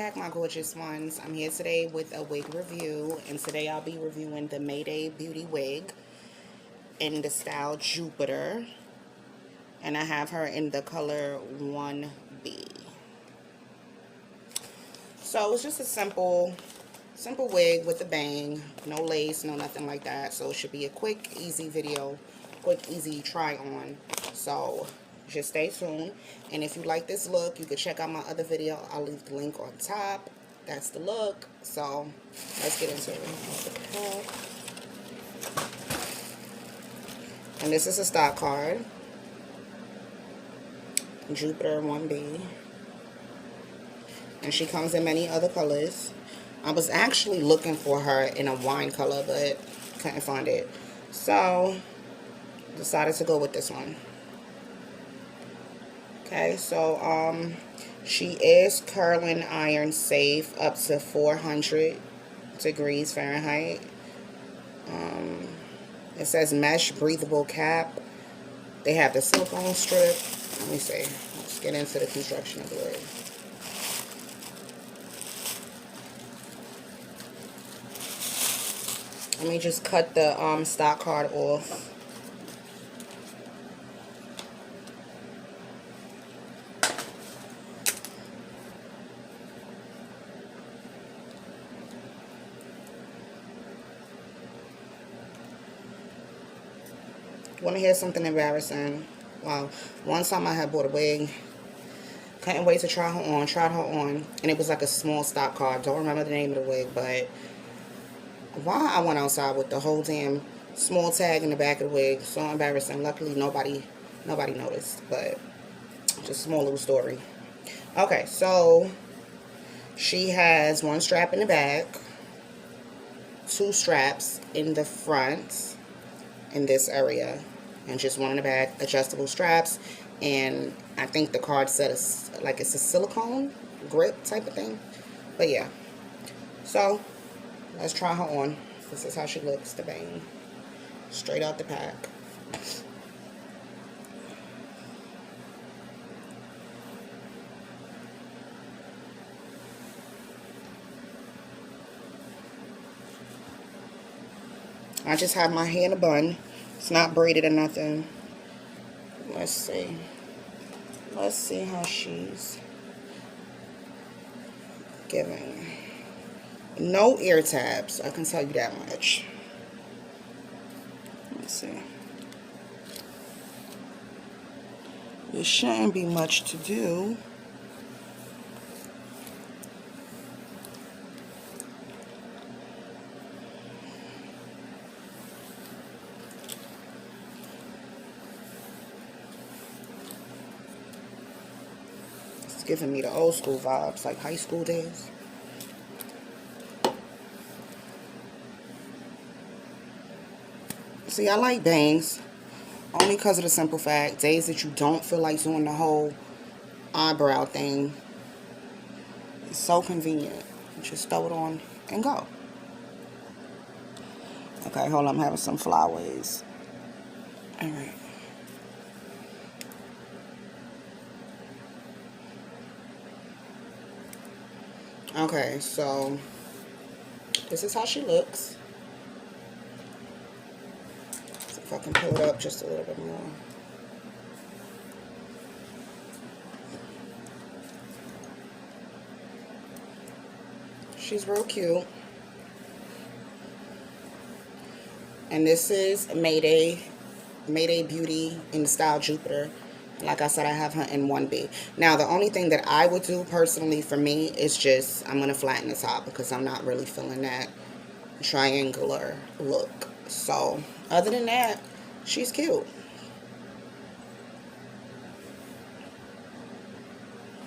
back, my gorgeous ones. I'm here today with a wig review, and today I'll be reviewing the Mayde Beauty wig in the style Jupiter, and I have her in the color 1B. So it's just a simple wig with a bang, no lace, no nothing like that. So it should be a quick, easy video, quick, easy try on. So just stay tuned. And if you like this look, you can check out my other video. I'll leave the link on top. That's the look. So let's get into it. And this is a stock card. Jupiter 1B. And she comes in many other colors. I was actually looking for her in a wine color, but couldn't find it. So decided to go with this one. Okay, so she is curling iron safe up to 400 degrees Fahrenheit. It says mesh breathable cap. They have the silicone strip. Let me see. Let's get into the construction of the wig. Let me just cut the stock card off. Want to hear something embarrassing? Wow. One time I had bought a wig. Couldn't wait to try her on. Tried her on. And it was like a small stock card. Don't remember the name of the wig, but while I went outside with the whole damn small tag in the back of the wig. So embarrassing. Luckily nobody noticed. But just a small little story. Okay, so she has one strap in the back, two straps in the front in this area, and just one in the back, adjustable straps. And I think the card said it's like it's a silicone grip type of thing. But yeah, so let's try her on. This is how she looks, the bang, straight out the pack. I just have my hair in a bun. It's not braided or nothing. Let's see. Let's see how she's giving. No ear tabs, I can tell you that much. Let's see. There shouldn't be much to do. It's giving me the old school vibes, like high school days. See, I like bangs only because of the simple fact, days that you don't feel like doing the whole eyebrow thing, it's so convenient. You just throw it on and go. Okay, hold on, I'm having some flyaways. Alright. Okay, so this is how she looks. See if I can pull it up just a little bit more. She's real cute. And this is Mayde Beauty in the style Jupiter. Like I said, I have her in 1B. Now, the only thing that I would do personally for me is just, I'm going to flatten the top because I'm not really feeling that triangular look. So, other than that, she's cute.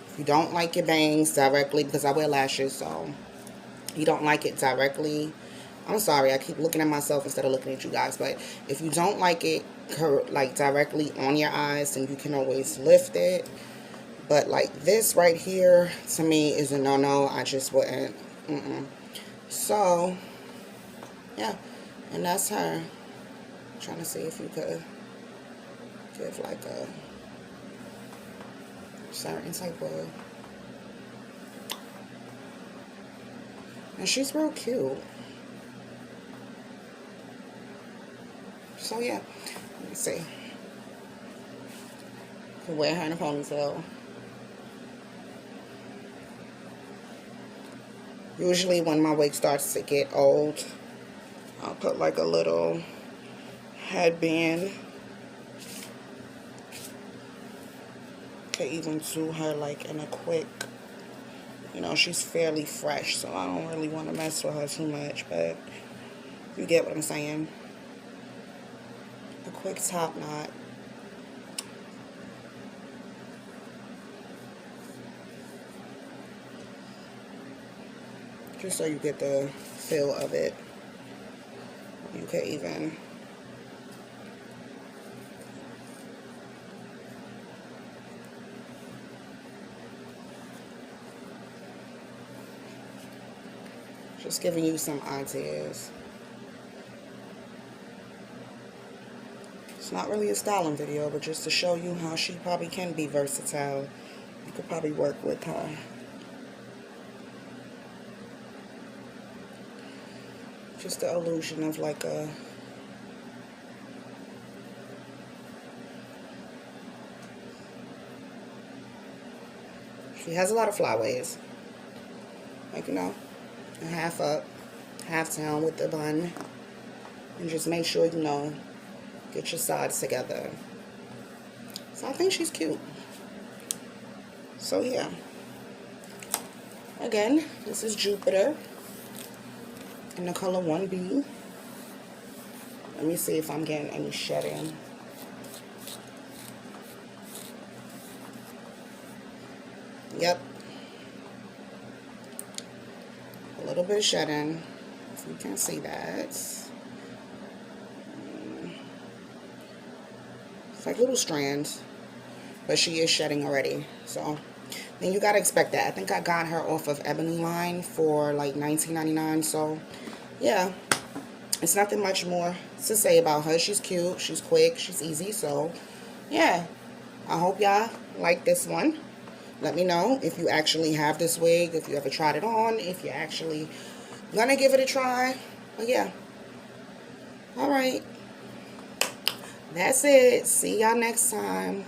If you don't like your bangs directly, because I wear lashes, so you don't like it directly, I'm sorry, I keep looking at myself instead of looking at you guys, but if you don't like it like directly on your eyes, then you can always lift it. But like this right here, to me, is a no-no. I just wouldn't. So, yeah, and that's her. I'm trying to see if you could give like a certain type of And she's real cute. So yeah, let me see. You can wear her in a ponytail. Usually when my wig starts to get old, I'll put like a little headband. Could even do her like in a quick, you know, she's fairly fresh, so I don't really want to mess with her too much, but you get what I'm saying. A quick top knot. Just so you get the feel of it. You could even just giving you some ideas. It's not really a styling video, but just to show you how she probably can be versatile. You could probably work with her. Just the illusion of like a she has a lot of flyaways. Like, you know, a half up, half down with the bun. And just make sure, you know, get your sides together. So I think she's cute. So yeah. Again, this is Jupiter in the color 1B. Let me see if I'm getting any shedding. Yep. A little bit of shedding, if you can see that. It's like little strands, but she is shedding already. So then you gotta expect that. I think I got her off of Ebony line for like $19.99. So yeah, it's nothing much more to say about her. She's cute, she's quick, she's easy. So yeah, I hope y'all like this one. Let me know if you actually have this wig, if you ever tried it on, if you're actually gonna give it a try. But yeah, all right, that's it. See y'all next time.